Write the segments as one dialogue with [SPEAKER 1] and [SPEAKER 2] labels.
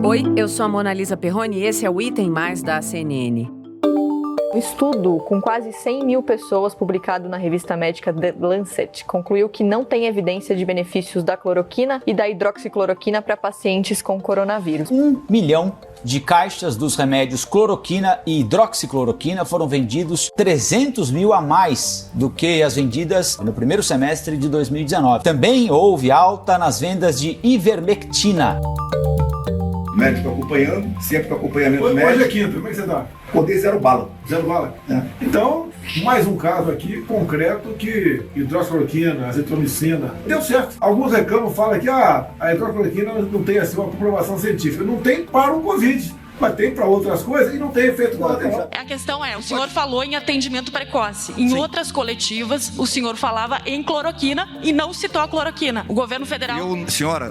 [SPEAKER 1] Oi, eu sou a Mona Lisa Perroni e esse é o Item Mais da CNN.
[SPEAKER 2] Um estudo com quase 100 mil pessoas publicado na revista médica The Lancet concluiu que não tem evidência de benefícios da cloroquina e da hidroxicloroquina para pacientes com coronavírus.
[SPEAKER 3] 1 milhão de caixas dos remédios cloroquina e hidroxicloroquina foram vendidos, 300 mil a mais do que as vendidas no primeiro semestre de 2019. Também houve alta nas vendas de ivermectina.
[SPEAKER 4] Médico acompanhando, sempre com acompanhamento médico.
[SPEAKER 5] Hoje é quinta, como é que você tá?
[SPEAKER 4] Poder 0 bala.
[SPEAKER 5] 0 bala?
[SPEAKER 4] É.
[SPEAKER 5] Então, mais um caso aqui concreto que hidroxicloroquina, azitromicina, deu certo. Alguns reclamam, falam que a hidroxicloroquina não tem assim, uma comprovação científica. Não tem para o Covid, mas tem para outras coisas e não tem efeito colateral.
[SPEAKER 6] A questão é, o senhor falou em atendimento precoce. Em outras coletivas, o senhor falava em cloroquina e não citou a cloroquina. O governo federal...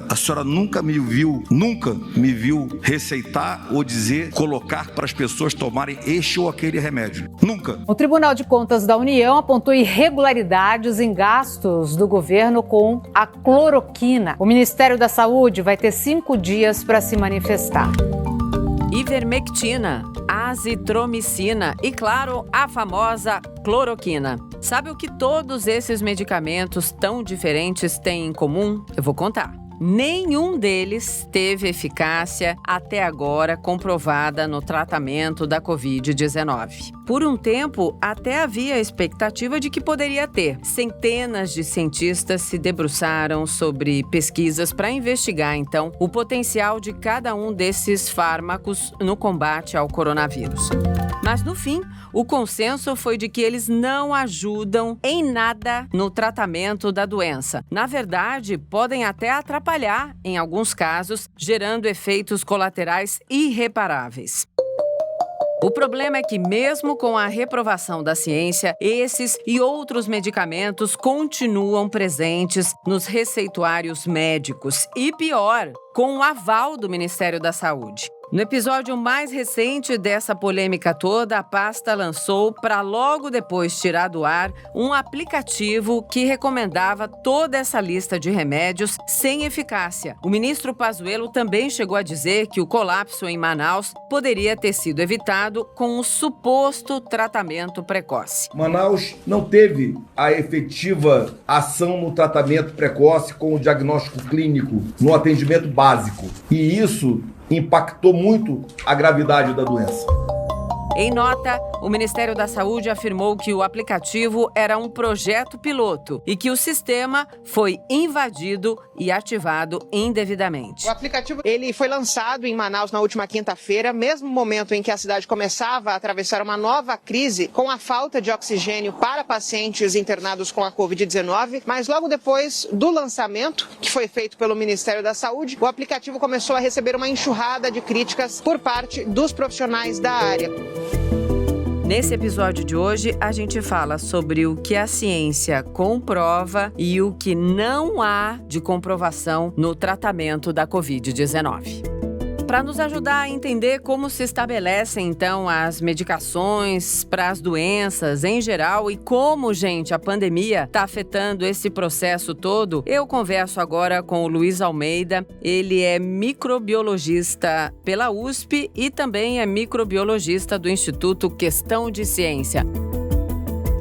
[SPEAKER 7] A senhora nunca me viu receitar ou dizer, colocar para as pessoas tomarem este ou aquele remédio. Nunca.
[SPEAKER 8] O Tribunal de Contas da União apontou irregularidades em gastos do governo com a cloroquina. O Ministério da Saúde vai ter 5 dias para se manifestar.
[SPEAKER 1] Ivermectina, azitromicina e, claro, a famosa cloroquina. Sabe o que todos esses medicamentos tão diferentes têm em comum? Eu vou contar. Nenhum deles teve eficácia até agora comprovada no tratamento da Covid-19. Por um tempo, até havia a expectativa de que poderia ter. Centenas de cientistas se debruçaram sobre pesquisas para investigar, então, o potencial de cada um desses fármacos no combate ao coronavírus. Mas, no fim, o consenso foi de que eles não ajudam em nada no tratamento da doença. Na verdade, podem até atrapalhar, em alguns casos, gerando efeitos colaterais irreparáveis. O problema é que, mesmo com a reprovação da ciência, esses e outros medicamentos continuam presentes nos receituários médicos e, pior, com o aval do Ministério da Saúde. No episódio mais recente dessa polêmica toda, a pasta lançou, para logo depois tirar do ar, um aplicativo que recomendava toda essa lista de remédios sem eficácia. O ministro Pazuello também chegou a dizer que o colapso em Manaus poderia ter sido evitado com um suposto tratamento precoce.
[SPEAKER 4] Manaus não teve a efetiva ação no tratamento precoce com o diagnóstico clínico, no atendimento básico. E isso impactou muito a gravidade da doença.
[SPEAKER 1] Em nota, o Ministério da Saúde afirmou que o aplicativo era um projeto piloto e que o sistema foi invadido e ativado indevidamente.
[SPEAKER 9] O aplicativo ele foi lançado em Manaus na última quinta-feira, mesmo momento em que a cidade começava a atravessar uma nova crise com a falta de oxigênio para pacientes internados com a Covid-19, mas logo depois do lançamento, que foi feito pelo Ministério da Saúde, o aplicativo começou a receber uma enxurrada de críticas por parte dos profissionais da área.
[SPEAKER 1] Nesse episódio de hoje, a gente fala sobre o que a ciência comprova e o que não há de comprovação no tratamento da Covid-19. Para nos ajudar a entender como se estabelecem, então, as medicações para as doenças em geral e como, gente, a pandemia está afetando esse processo todo, eu converso agora com o Luiz Almeida. Ele é microbiologista pela USP e também é microbiologista do Instituto Questão de Ciência.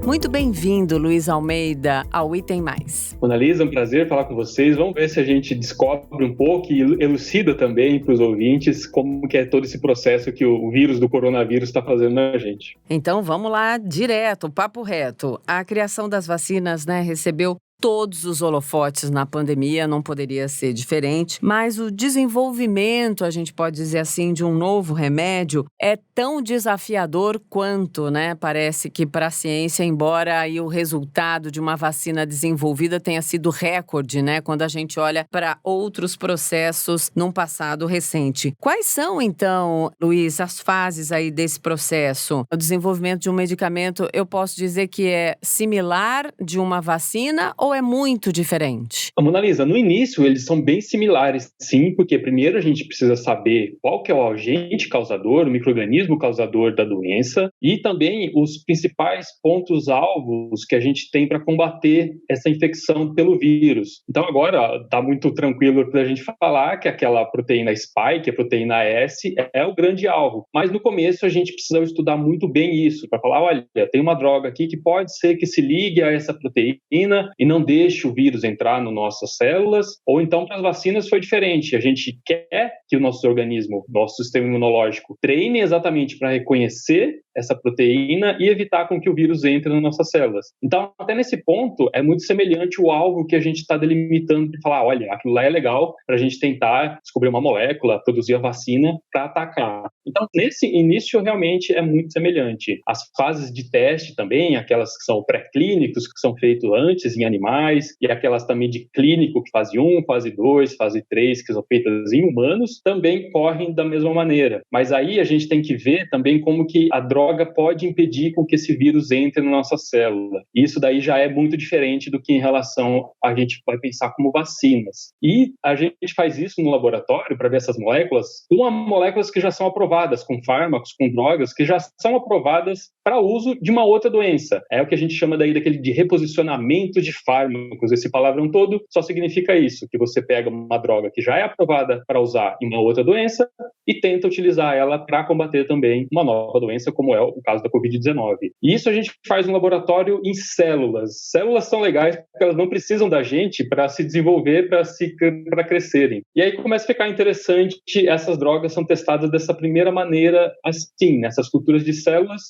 [SPEAKER 1] Muito bem-vindo, Luiz Almeida, ao Item Mais.
[SPEAKER 10] Mona Lisa, um prazer falar com vocês. Vamos ver se a gente descobre um pouco e elucida também para os ouvintes como que é todo esse processo que o vírus do coronavírus está fazendo na gente.
[SPEAKER 1] Então, vamos lá, direto, papo reto. A criação das vacinas, recebeu todos os holofotes na pandemia, não poderia ser diferente, mas o desenvolvimento, a gente pode dizer assim, de um novo remédio é tão desafiador quanto, Parece que para a ciência, embora aí o resultado de uma vacina desenvolvida tenha sido recorde, Quando a gente olha para outros processos num passado recente. Quais são, então, Luiz, as fases aí desse processo? O desenvolvimento de um medicamento, eu posso dizer que é similar de uma vacina ou é muito diferente?
[SPEAKER 10] Mona Lisa, no início eles são bem similares, sim, porque primeiro a gente precisa saber qual que é o agente causador, o micro-organismo organismo causador da doença e também os principais pontos-alvos que a gente tem para combater essa infecção pelo vírus. Então agora está muito tranquilo para a gente falar que aquela proteína spike, a proteína S, é o grande alvo. Mas no começo a gente precisava estudar muito bem isso, para falar, olha, tem uma droga aqui que pode ser que se ligue a essa proteína e não deixe o vírus entrar nas nossas células, ou então para as vacinas foi diferente. A gente quer que o nosso organismo, nosso sistema imunológico, treine exatamente para reconhecer essa proteína e evitar com que o vírus entre nas nossas células. Então, até nesse ponto, é muito semelhante o alvo que a gente está delimitando para falar, olha, aquilo lá é legal para a gente tentar descobrir uma molécula, produzir a vacina para atacar. Então, nesse início, realmente é muito semelhante. As fases de teste também, aquelas que são pré-clínicos, que são feitos antes em animais, e aquelas também de clínico, que fase 1, fase 2, fase 3, que são feitas em humanos, também correm da mesma maneira. Mas aí a gente tem que ver também como que a droga pode impedir com que esse vírus entre na nossa célula. Isso daí já é muito diferente do que em relação a gente vai pensar como vacinas. E a gente faz isso no laboratório para ver essas moléculas, com moléculas que já são aprovadas, com fármacos, com drogas que já são aprovadas para uso de uma outra doença. É o que a gente chama daí daquele de reposicionamento de fármacos. Esse palavrão todo só significa isso, que você pega uma droga que já é aprovada para usar em uma outra doença e tenta utilizar ela para combater também uma nova doença, como é o caso da Covid-19. E isso a gente faz no laboratório em células. Células são legais porque elas não precisam da gente para se desenvolver, para crescerem. E aí começa a ficar interessante, essas drogas são testadas dessa primeira maneira, assim, nessas culturas de células,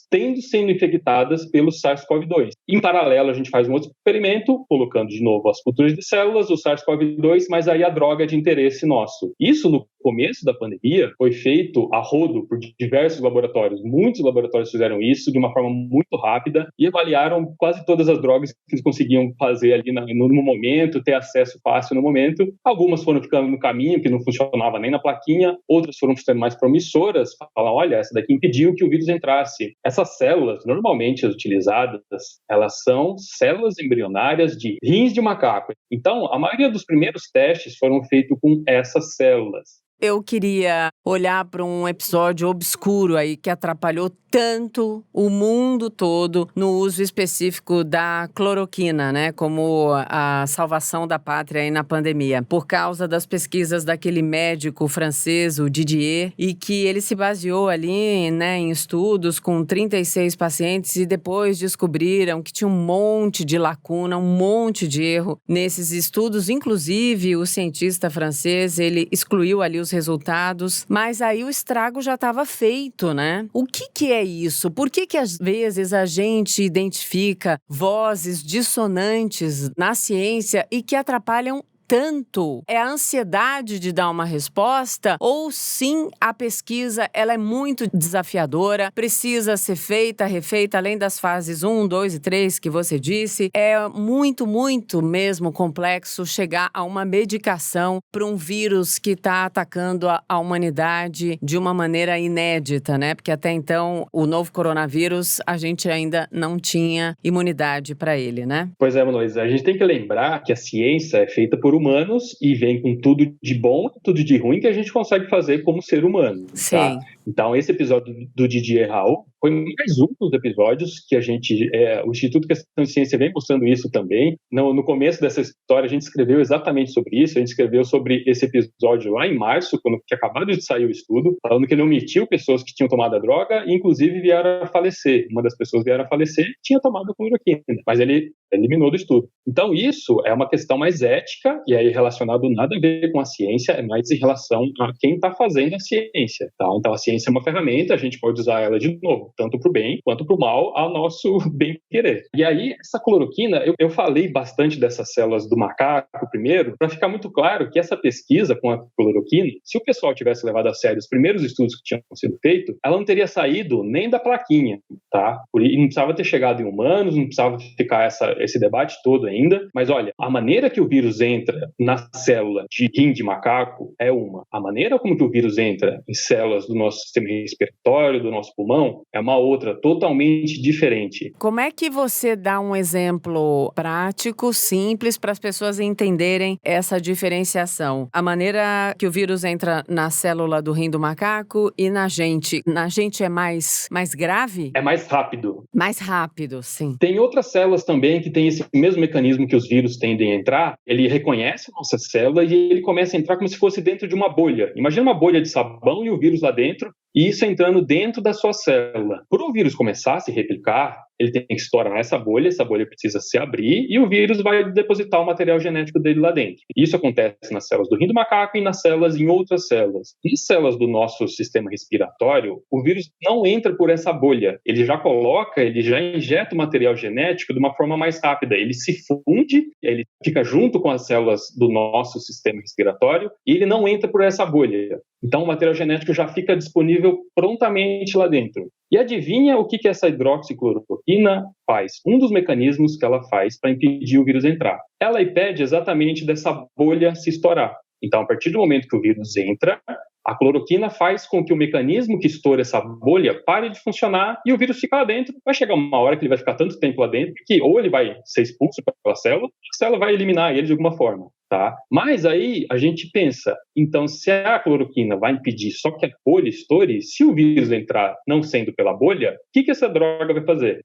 [SPEAKER 10] sendo infectadas pelo SARS-CoV-2. Em paralelo, a gente faz um outro experimento, colocando de novo as culturas de células, o SARS-CoV-2, mas aí a droga de interesse nosso. Isso no começo da pandemia foi feito a rodo por diversos laboratórios. Muitos laboratórios fizeram isso de uma forma muito rápida e avaliaram quase todas as drogas que eles conseguiam fazer ali no momento, ter acesso fácil no momento. Algumas foram ficando no caminho, que não funcionava nem na plaquinha, outras foram ficando mais promissoras, falar, olha, essa daqui impediu que o vírus entrasse. Essas células, normalmente utilizadas, elas são células embrionárias de rins de macaco. Então, a maioria dos primeiros testes foram feitos com essas células.
[SPEAKER 1] Eu queria olhar para um episódio obscuro aí que atrapalhou tanto o mundo todo no uso específico da cloroquina, né? Como a salvação da pátria aí na pandemia. Por causa das pesquisas daquele médico francês, o Didier, e que ele se baseou ali, né, em estudos com 36 pacientes e depois descobriram que tinha um monte de lacuna, um monte de erro nesses estudos. Inclusive, o cientista francês, ele excluiu ali os resultados, mas aí o estrago já estava feito, né? O que é isso? Por que às vezes a gente identifica vozes dissonantes na ciência e que atrapalham tanto? É a ansiedade de dar uma resposta? Ou sim, a pesquisa ela é muito desafiadora, precisa ser feita, refeita, além das fases 1, 2 e 3 que você disse? É muito, muito mesmo complexo chegar a uma medicação para um vírus que está atacando a humanidade de uma maneira inédita, né? Porque até então, o novo coronavírus, a gente ainda não tinha imunidade para ele, né?
[SPEAKER 10] Pois é, Luiz, a gente tem que lembrar que a ciência é feita por humanos e vem com tudo de bom e tudo de ruim que a gente consegue fazer como ser humano.
[SPEAKER 1] Sim.
[SPEAKER 10] Tá? Então, esse episódio do Didier Raoult foi mais um dos episódios que a gente, o Instituto Questão de Ciência vem mostrando isso também. No começo dessa história, a gente escreveu exatamente sobre isso. A gente escreveu sobre esse episódio lá em março, quando tinha acabado de sair o estudo, falando que ele omitiu pessoas que tinham tomado a droga e, inclusive, vieram a falecer. Uma das pessoas vieram a falecer tinha tomado a cloroquina, mas ele eliminou do estudo. Então, isso é uma questão mais ética, e aí relacionado nada a ver com a ciência, é mais em relação a quem está fazendo a ciência. Tá? Então, a ciência é uma ferramenta, a gente pode usar ela de novo, tanto para o bem quanto para o mal, ao nosso bem-querer. E aí, essa cloroquina, eu falei bastante dessas células do macaco primeiro, para ficar muito claro que essa pesquisa com a cloroquina, se o pessoal tivesse levado a sério os primeiros estudos que tinham sido feitos, ela não teria saído nem da plaquinha, tá? E não precisava ter chegado em humanos, não precisava ficar esse debate todo ainda, mas olha, a maneira que o vírus entra na célula de rim de macaco é uma. A maneira como que o vírus entra em células do nosso sistema respiratório, do nosso pulmão, é uma outra, totalmente diferente.
[SPEAKER 1] Como é que você dá um exemplo prático, simples, para as pessoas entenderem essa diferenciação? A maneira que o vírus entra na célula do rim do macaco e na gente é mais grave?
[SPEAKER 10] É mais rápido.
[SPEAKER 1] Mais rápido, sim.
[SPEAKER 10] Tem outras células também que têm esse mesmo mecanismo que os vírus tendem a entrar. Ele reconhece a nossa célula e ele começa a entrar como se fosse dentro de uma bolha. Imagina uma bolha de sabão e o vírus lá dentro, e isso entrando dentro da sua célula. Para o vírus começar a se replicar, ele tem que estourar essa bolha precisa se abrir e o vírus vai depositar o material genético dele lá dentro. Isso acontece nas células do rim do macaco e nas células em outras células. Nas células do nosso sistema respiratório, o vírus não entra por essa bolha. Ele já injeta o material genético de uma forma mais rápida. Ele se funde, ele fica junto com as células do nosso sistema respiratório e ele não entra por essa bolha. Então, o material genético já fica disponível prontamente lá dentro. E adivinha o que essa hidroxicloroquina faz? Um dos mecanismos que ela faz para impedir o vírus entrar. Ela impede exatamente dessa bolha se estourar. Então, a partir do momento que o vírus entra, a cloroquina faz com que o mecanismo que estoura essa bolha pare de funcionar e o vírus fica lá dentro. Vai chegar uma hora que ele vai ficar tanto tempo lá dentro que ou ele vai ser expulso pela célula, a célula vai eliminar ele de alguma forma. Tá? Mas aí a gente pensa, então se a cloroquina vai impedir só que a bolha estoure, se o vírus entrar não sendo pela bolha, o que essa droga vai fazer?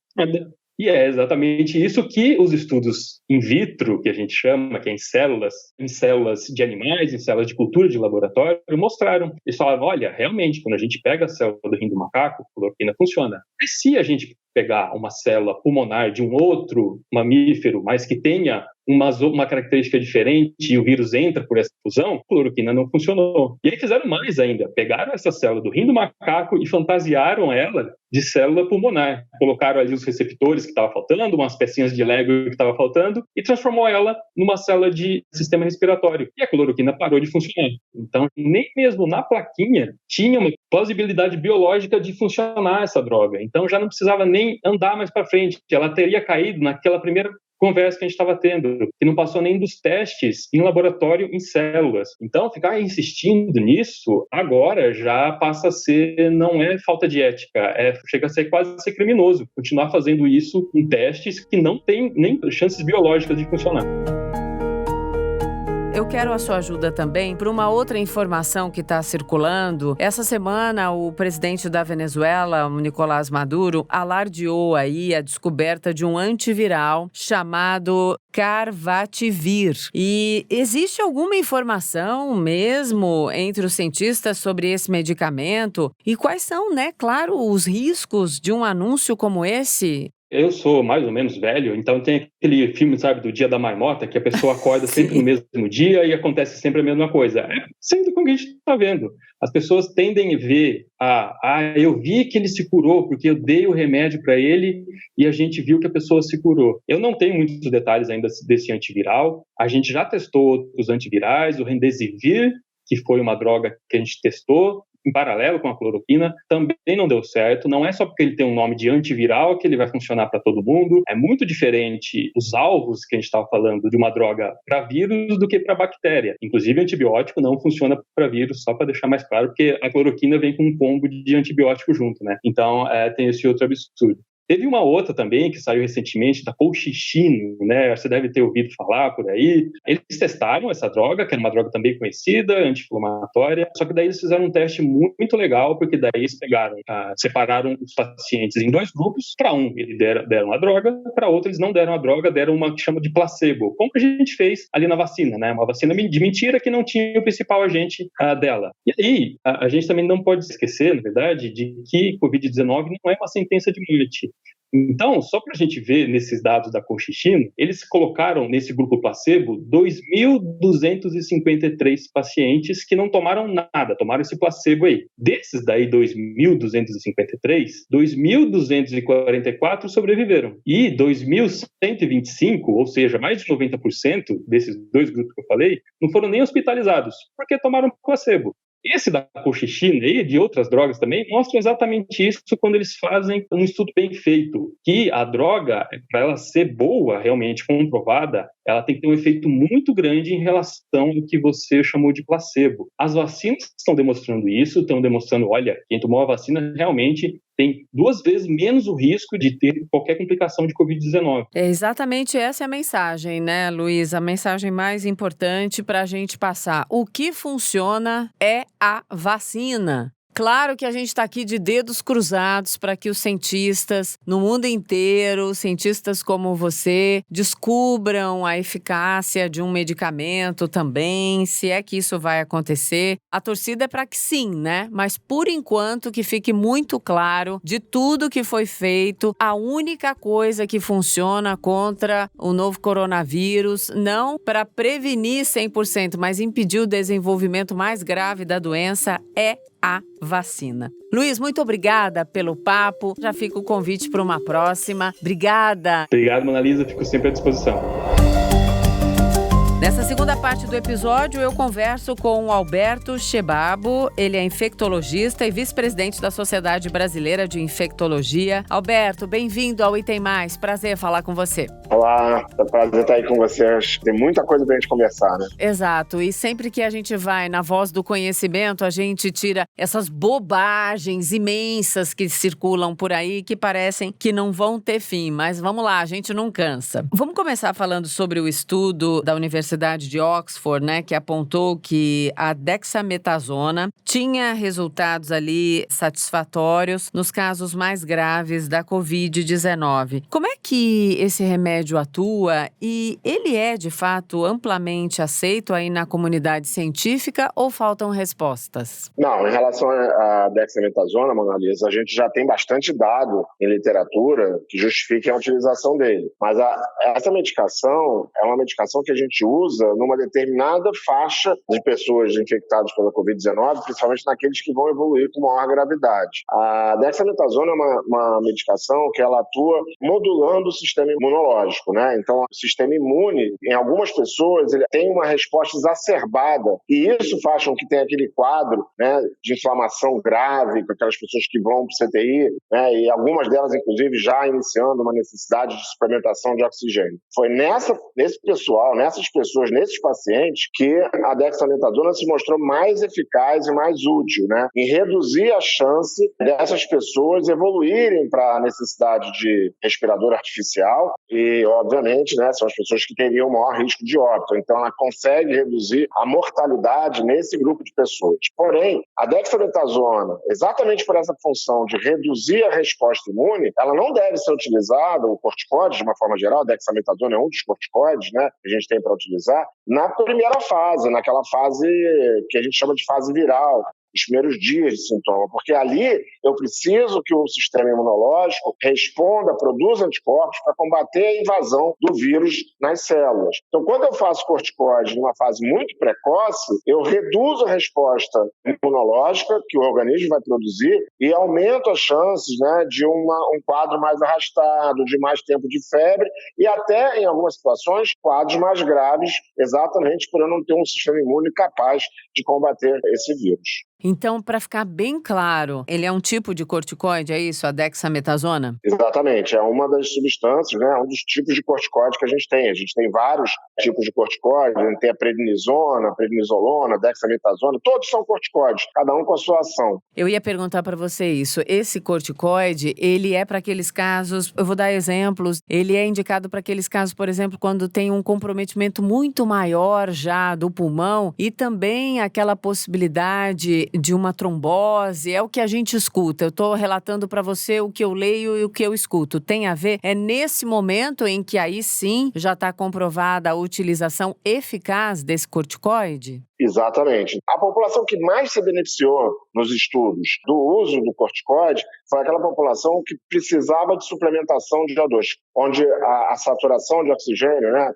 [SPEAKER 10] E é exatamente isso que os estudos in vitro, que a gente chama, que é em células de animais, em células de cultura de laboratório, mostraram. Eles falavam, olha, realmente, quando a gente pega a célula do rim do macaco, a cloroquina funciona. Mas se a gente pegar uma célula pulmonar de um outro mamífero, mas que tenha uma característica diferente e o vírus entra por essa fusão, a cloroquina não funcionou. E aí fizeram mais ainda, pegaram essa célula do rim do macaco e fantasiaram ela de célula pulmonar. Colocaram ali os receptores que estavam faltando, umas pecinhas de Lego que estavam faltando e transformou ela numa célula de sistema respiratório. E a cloroquina parou de funcionar. Então, nem mesmo na plaquinha tinha uma plausibilidade biológica de funcionar essa droga. Então, já não precisava nem andar mais para frente. Ela teria caído naquela primeira conversa que a gente estava tendo, que não passou nem dos testes em laboratório em células. Então, ficar insistindo nisso agora já passa a ser, não é falta de ética, chega a ser quase a ser criminoso continuar fazendo isso em testes que não tem nem chances biológicas de funcionar.
[SPEAKER 1] Eu quero a sua ajuda também para uma outra informação que está circulando. Essa semana, o presidente da Venezuela, o Nicolás Maduro, alardeou aí a descoberta de um antiviral chamado Carvativir. E existe alguma informação mesmo entre os cientistas sobre esse medicamento? E quais são, claro, os riscos de um anúncio como esse?
[SPEAKER 10] Eu sou mais ou menos velho, então tem aquele filme, sabe, do Dia da Marmota, que a pessoa acorda sempre no mesmo dia e acontece sempre a mesma coisa. É sendo como a gente está vendo. As pessoas tendem a ver, eu vi que ele se curou porque eu dei o remédio para ele e a gente viu que a pessoa se curou. Eu não tenho muitos detalhes ainda desse antiviral. A gente já testou outros antivirais, o Remdesivir, que foi uma droga que a gente testou, em paralelo com a cloroquina, também não deu certo. Não é só porque ele tem um nome de antiviral que ele vai funcionar para todo mundo. É muito diferente os alvos que a gente estava falando de uma droga para vírus do que para bactéria. Inclusive, antibiótico não funciona para vírus, só para deixar mais claro, porque a cloroquina vem com um combo de antibiótico junto, né? Então, tem esse outro absurdo. Teve uma outra também que saiu recentemente, da colchicina, né? Você deve ter ouvido falar por aí. Eles testaram essa droga, que era uma droga também conhecida, anti-inflamatória, só que daí eles fizeram um teste muito legal, porque daí eles separaram os pacientes em 2 grupos. Para um, eles deram a droga, para outro, eles não deram a droga, deram uma que chama de placebo, como a gente fez ali na vacina, né? Uma vacina de mentira que não tinha o principal agente dela. E aí, a gente também não pode esquecer, na verdade, de que Covid-19 não é uma sentença de morte. Então, só para a gente ver nesses dados da colchicina, eles colocaram nesse grupo placebo 2.253 pacientes que não tomaram nada, tomaram esse placebo aí. Desses daí 2.253, 2.244 sobreviveram. E 2.125, ou seja, mais de 90% desses 2 grupos que eu falei, não foram nem hospitalizados, porque tomaram placebo. Esse da colchicina e de outras drogas também mostra exatamente isso quando eles fazem um estudo bem feito, que a droga, para ela ser boa, realmente comprovada, ela tem que ter um efeito muito grande em relação ao que você chamou de placebo. As vacinas estão demonstrando isso, estão demonstrando, olha, quem tomou a vacina realmente tem 2 vezes menos o risco de ter qualquer complicação de Covid-19.
[SPEAKER 1] É exatamente essa é a mensagem, né, Luiz? A mensagem mais importante para a gente passar. O que funciona é a vacina. Claro que a gente está aqui de dedos cruzados para que os cientistas no mundo inteiro, cientistas como você, descubram a eficácia de um medicamento também, se é que isso vai acontecer. A torcida é para que sim, né? Mas por enquanto que fique muito claro de tudo que foi feito, a única coisa que funciona contra o novo coronavírus, não para prevenir 100%, mas impedir o desenvolvimento mais grave da doença, é a vacina. Luiz, muito obrigada pelo papo. Já fica o convite para uma próxima. Obrigada.
[SPEAKER 10] Obrigado, Mona Lisa. Fico sempre à disposição.
[SPEAKER 1] Nessa segunda parte do episódio, eu converso com o Alberto Chebabo. Ele é infectologista e vice-presidente da Sociedade Brasileira de Infectologia. Alberto, bem-vindo ao Item Mais. Prazer falar com você.
[SPEAKER 11] Olá, é um prazer estar aí com vocês. Tem muita coisa pra gente conversar, né?
[SPEAKER 1] Exato, e sempre que a gente vai na voz do conhecimento, a gente tira essas bobagens imensas que circulam por aí, que parecem que não vão ter fim. Mas vamos lá, a gente não cansa. Vamos começar falando sobre o estudo da Universidade de Oxford, né, que apontou que a dexametasona tinha resultados ali satisfatórios nos casos mais graves da Covid-19. Como é que esse remédio atua e ele é, de fato, amplamente aceito aí na comunidade científica ou faltam respostas?
[SPEAKER 11] Não, em relação à dexametasona, Mona Lisa, a gente já tem bastante dado em literatura que justifique a utilização dele. Mas essa medicação é uma medicação que a gente usa numa determinada faixa de pessoas infectadas pela Covid-19, principalmente naqueles que vão evoluir com maior gravidade. A dexametasona é uma medicação que ela atua modulando o sistema imunológico, né? Então, o sistema imune, em algumas pessoas, ele tem uma resposta exacerbada e isso faz com que tenha aquele quadro, né, de inflamação grave com aquelas pessoas que vão para o CTI, né, e algumas delas, inclusive, já iniciando uma necessidade de suplementação de oxigênio. Foi nesse pessoal, nessas pessoas, nesses pacientes, que a dexametasona se mostrou mais eficaz e mais útil, né, em reduzir a chance dessas pessoas evoluírem para a necessidade de respirador artificial e, obviamente, né, são as pessoas que teriam o maior risco de óbito. Então, ela consegue reduzir a mortalidade nesse grupo de pessoas. Porém, a dexametasona, exatamente por essa função de reduzir a resposta imune, ela não deve ser utilizada, o corticóide, de uma forma geral, a dexametasona é um dos corticóides, né, que a gente tem para utilizar, na primeira fase, naquela fase que a gente chama de fase viral, os primeiros dias de sintoma, porque ali eu preciso que o sistema imunológico responda, produza anticorpos para combater a invasão do vírus nas células. Então, quando eu faço corticoide numa fase muito precoce, eu reduzo a resposta imunológica que o organismo vai produzir e aumento as chances, né, de um quadro mais arrastado, de mais tempo de febre e até, em algumas situações, quadros mais graves, exatamente por eu não ter um sistema imune capaz de combater esse vírus.
[SPEAKER 1] Então, para ficar bem claro, ele é um tipo de corticoide, é isso, a dexametasona?
[SPEAKER 11] Exatamente, é uma das substâncias, né, um dos tipos de corticoide que a gente tem. A gente tem vários tipos de corticoide, a gente tem a prednisona, a prednisolona, a dexametasona, todos são corticoides, cada um com a sua ação.
[SPEAKER 1] Eu ia perguntar para você isso, esse corticoide, ele é para aqueles casos, eu vou dar exemplos, ele é indicado para aqueles casos, por exemplo, quando tem um comprometimento muito maior já do pulmão e também aquela possibilidade de uma trombose, é o que a gente escuta. Eu estou relatando para você o que eu leio e o que eu escuto. Tem a ver? É nesse momento em que aí sim já está comprovada a utilização eficaz desse corticoide?
[SPEAKER 11] Exatamente. A população que mais se beneficiou nos estudos do uso do corticoide foi aquela população que precisava de suplementação de O2, onde a saturação de oxigênio, né,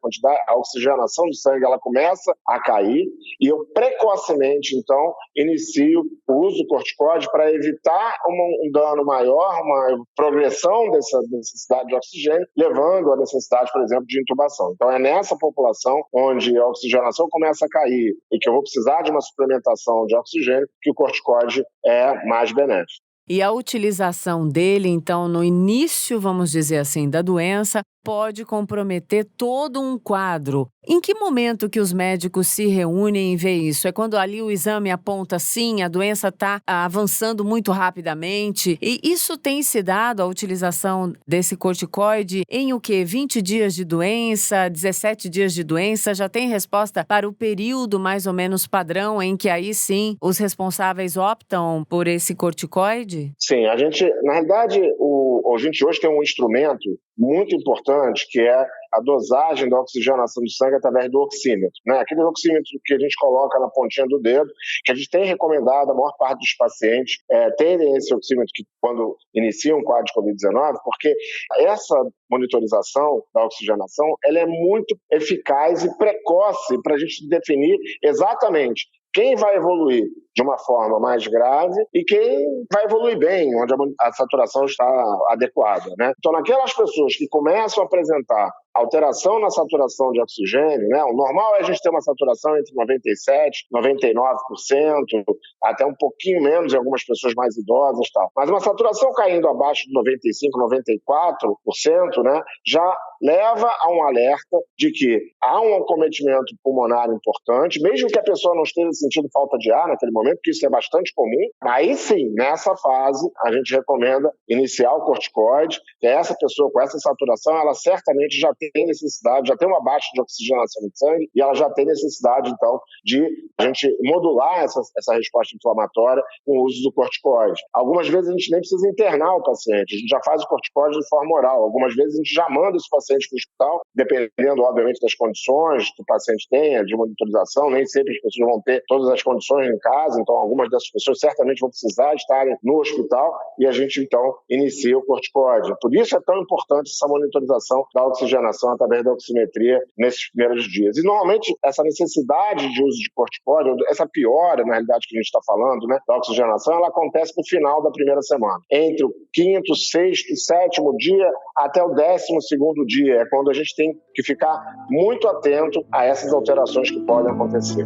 [SPEAKER 11] a oxigenação do sangue, ela começa a cair e eu precocemente, então, inicio o uso do corticoide para evitar um dano maior, uma progressão dessa necessidade de oxigênio, levando à necessidade, por exemplo, de intubação. Então, é nessa população onde a oxigenação começa a cair e que eu vou precisar de uma suplementação de oxigênio, que o corticoide é mais benéfico.
[SPEAKER 1] E a utilização dele, então, no início, vamos dizer assim, da doença, pode comprometer todo um quadro. Em que momento que os médicos se reúnem e veem isso? É quando ali o exame aponta sim, a doença está avançando muito rapidamente. E isso tem se dado, a utilização desse corticoide, em o quê? 20 dias de doença, 17 dias de doença? Já tem resposta para o período mais ou menos padrão em que aí sim os responsáveis optam por esse corticoide?
[SPEAKER 11] Sim, a gente, na realidade, a gente hoje tem um instrumento muito importante que é a dosagem da oxigenação do sangue através do oxímetro, né? Aquele oxímetro que a gente coloca na pontinha do dedo, que a gente tem recomendado, a maior parte dos pacientes terem esse oxímetro quando iniciam um quadro de Covid-19, porque essa monitorização da oxigenação ela é muito eficaz e precoce para a gente definir exatamente quem vai evoluir de uma forma mais grave e quem vai evoluir bem, onde a saturação está adequada, né? Então, naquelas pessoas que começam a apresentar alteração na saturação de oxigênio, né? O normal é a gente ter uma saturação entre 97% e 99%, até um pouquinho menos em algumas pessoas mais idosas e tal. Mas uma saturação caindo abaixo de 95%, 94%, né? Já leva a um alerta de que há um acometimento pulmonar importante, mesmo que a pessoa não esteja sentindo falta de ar naquele momento, porque isso é bastante comum. Aí sim, nessa fase, a gente recomenda iniciar o corticoide, que essa pessoa com essa saturação, ela certamente já tem necessidade, já tem uma baixa de oxigenação no sangue e ela já tem necessidade, então, de a gente modular essa resposta inflamatória com o uso do corticoide. Algumas vezes a gente nem precisa internar o paciente, a gente já faz o corticoide de forma oral. Algumas vezes a gente já manda esse paciente para o hospital, dependendo, obviamente, das condições que o paciente tenha de monitorização. Nem sempre as pessoas vão ter todas as condições em casa, então algumas dessas pessoas certamente vão precisar estarem no hospital e a gente, então, inicia o corticoide. Por isso é tão importante essa monitorização da oxigenação através da oximetria nesses primeiros dias. E, normalmente, essa necessidade de uso de corticoide, essa piora, na realidade, que a gente está falando, né, da oxigenação, ela acontece no final da primeira semana. Entre o 5º, 6º, 7º dia até o 12º dia. É quando a gente tem que ficar muito atento a essas alterações que podem acontecer.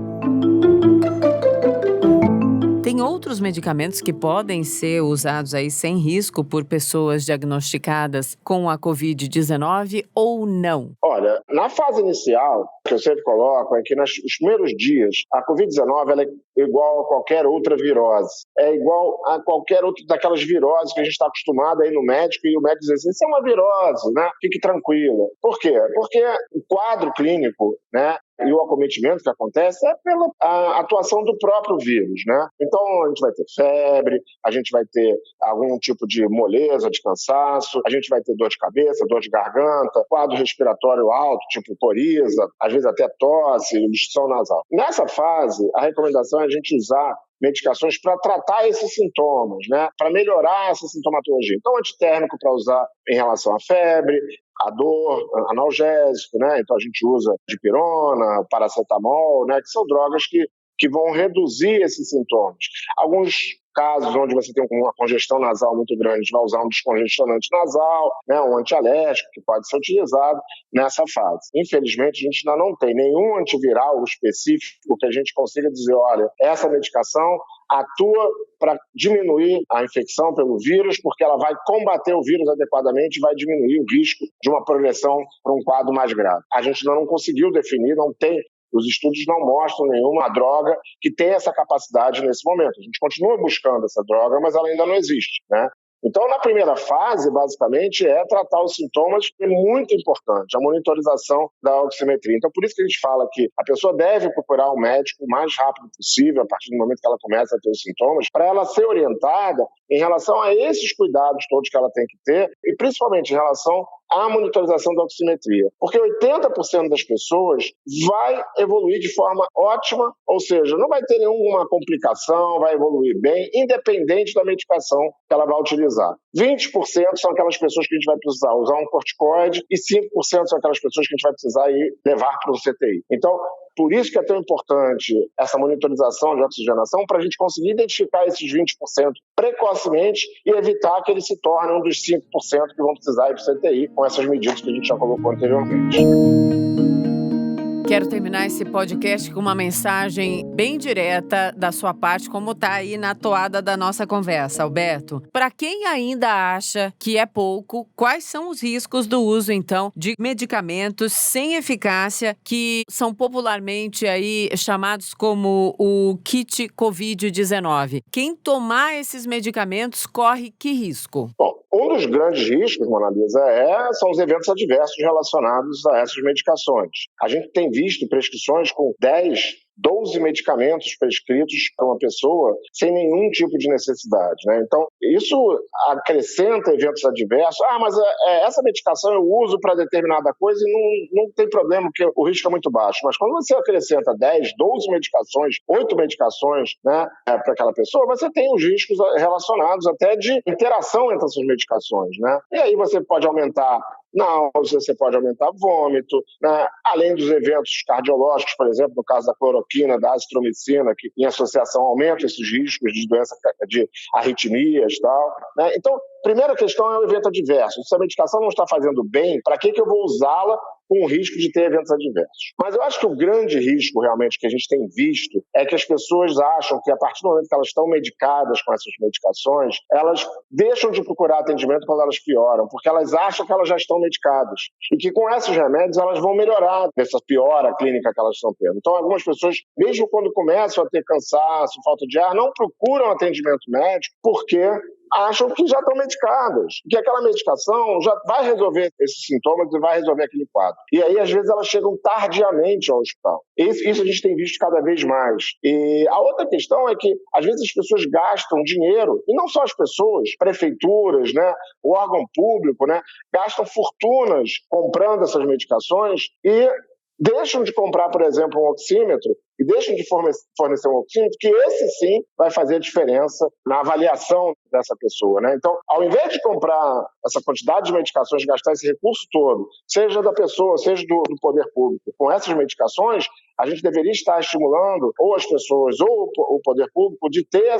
[SPEAKER 1] Tem outros medicamentos que podem ser usados aí sem risco por pessoas diagnosticadas com a Covid-19 ou não?
[SPEAKER 11] Olha, na fase inicial, que eu sempre coloco é que nos primeiros dias, a Covid-19 ela é igual a qualquer outra virose. É igual a qualquer outra daquelas viroses que a gente está acostumado a ir no médico e o médico diz assim, isso é uma virose, né? Fique tranquila. Por quê? Porque o quadro clínico, né? E o acometimento que acontece é pela atuação do próprio vírus, né? Então, a gente vai ter febre, a gente vai ter algum tipo de moleza, de cansaço, a gente vai ter dor de cabeça, dor de garganta, quadro respiratório alto, tipo coriza, às vezes até tosse, obstrução nasal. Nessa fase, a recomendação é a gente usar medicações para tratar esses sintomas, né? Para melhorar essa sintomatologia. Então, antitérmico para usar em relação à febre, a dor, analgésico, né? Então a gente usa dipirona, paracetamol, né? Que são drogas que vão reduzir esses sintomas. Alguns casos onde você tem uma congestão nasal muito grande, a gente vai usar um descongestionante nasal, né, um antialérgico que pode ser utilizado nessa fase. Infelizmente, a gente ainda não tem nenhum antiviral específico que a gente consiga dizer, olha, essa medicação atua para diminuir a infecção pelo vírus, porque ela vai combater o vírus adequadamente e vai diminuir o risco de uma progressão para um quadro mais grave. A gente ainda não conseguiu definir, não tem. Os estudos não mostram nenhuma droga que tenha essa capacidade nesse momento. A gente continua buscando essa droga, mas ela ainda não existe, né? Então, na primeira fase, basicamente, é tratar os sintomas, que é muito importante, a monitorização da oximetria. Então, por isso que a gente fala que a pessoa deve procurar um médico o mais rápido possível, a partir do momento que ela começa a ter os sintomas, para ela ser orientada em relação a esses cuidados todos que ela tem que ter, e principalmente em relação à monitorização da oximetria. Porque 80% das pessoas vai evoluir de forma ótima, ou seja, não vai ter nenhuma complicação, vai evoluir bem, independente da medicação que ela vai utilizar. 20% são aquelas pessoas que a gente vai precisar usar um corticoide e 5% são aquelas pessoas que a gente vai precisar ir levar para o CTI. Então, por isso que é tão importante essa monitorização de oxigenação, para a gente conseguir identificar esses 20% precocemente e evitar que eles se tornem um dos 5% que vão precisar ir para o CTI com essas medidas que a gente já colocou anteriormente.
[SPEAKER 1] Quero terminar esse podcast com uma mensagem bem direta da sua parte, como tá aí na toada da nossa conversa, Alberto. Para quem ainda acha que é pouco, quais são os riscos do uso, então, de medicamentos sem eficácia que são popularmente aí chamados como o kit Covid-19? Quem tomar esses medicamentos corre que risco?
[SPEAKER 11] Bom, um dos grandes riscos, Mona Lisa, são os eventos adversos relacionados a essas medicações. A gente tem visto prescrições com 12 medicamentos prescritos para uma pessoa sem nenhum tipo de necessidade, né? Então, isso acrescenta eventos adversos. Mas essa medicação eu uso para determinada coisa e não tem problema, porque o risco é muito baixo. Mas quando você acrescenta 10, 12 medicações, 8 medicações, né, para aquela pessoa, você tem os riscos relacionados até de interação entre essas medicações, né? E aí você pode aumentar náusea, você pode aumentar vômito, né? Além dos eventos cardiológicos, por exemplo, no caso da cloroquina, da azitromicina, que em associação aumenta esses riscos de doença, de arritmias e tal, né? Então, primeira questão é o evento adverso. Se a medicação não está fazendo bem, para que eu vou usá-la com o risco de ter eventos adversos? Mas eu acho que o grande risco, realmente, que a gente tem visto é que as pessoas acham que, a partir do momento que elas estão medicadas com essas medicações, elas deixam de procurar atendimento quando elas pioram, porque elas acham que elas já estão medicadas. E que com esses remédios elas vão melhorar dessa piora clínica que elas estão tendo. Então, algumas pessoas, mesmo quando começam a ter cansaço, falta de ar, não procuram atendimento médico porque acham que já estão medicadas, que aquela medicação já vai resolver esses sintomas e vai resolver aquele quadro. E aí, às vezes, elas chegam tardiamente ao hospital. Isso a gente tem visto cada vez mais. E a outra questão é que, às vezes, as pessoas gastam dinheiro, e não só as pessoas, prefeituras, né, o órgão público, né, gastam fortunas comprando essas medicações e deixam de comprar, por exemplo, um oxímetro e deixam de fornecer um oxímetro, que esse sim vai fazer a diferença na avaliação dessa pessoa, né? Então, ao invés de comprar essa quantidade de medicações, gastar esse recurso todo, seja da pessoa, seja do poder público, com essas medicações, a gente deveria estar estimulando ou as pessoas ou o poder público de ter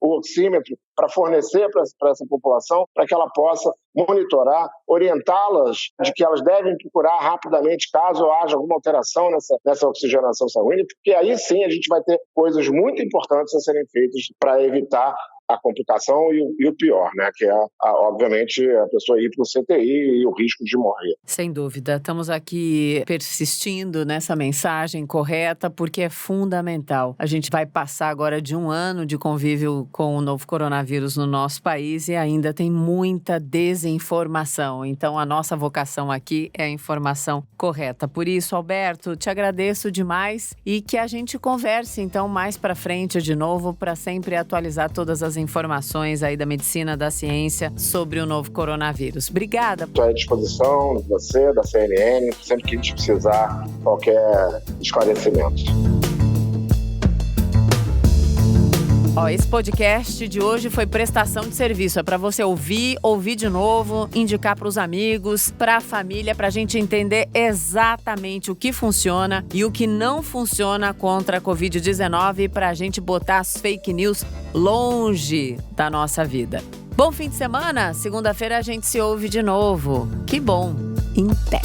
[SPEAKER 11] o oxímetro para fornecer para essa população, para que ela possa monitorar, orientá-las de que elas devem procurar rapidamente caso haja alguma alteração nessa oxigenação sanguínea, porque aí sim a gente vai ter coisas muito importantes a serem feitas para evitar a complicação e o pior, né? Que é, obviamente, a pessoa ir para o CTI e o risco de morrer.
[SPEAKER 1] Sem dúvida. Estamos aqui persistindo nessa mensagem correta porque é fundamental. A gente vai passar agora de 1 ano de convívio com o novo coronavírus no nosso país e ainda tem muita desinformação. Então, a nossa vocação aqui é a informação correta. Por isso, Alberto, te agradeço demais e que a gente converse, então, mais para frente de novo para sempre atualizar todas as informações aí da medicina, da ciência sobre o novo coronavírus. Obrigada.
[SPEAKER 11] Estou à disposição de você, da CNN, sempre que a gente precisar qualquer esclarecimento.
[SPEAKER 1] Esse podcast de hoje foi prestação de serviço. É para você ouvir de novo, indicar para os amigos, para a família, para a gente entender exatamente o que funciona e o que não funciona contra a Covid-19 para a gente botar as fake news longe da nossa vida. Bom fim de semana. Segunda-feira a gente se ouve de novo. Que bom. Em pé.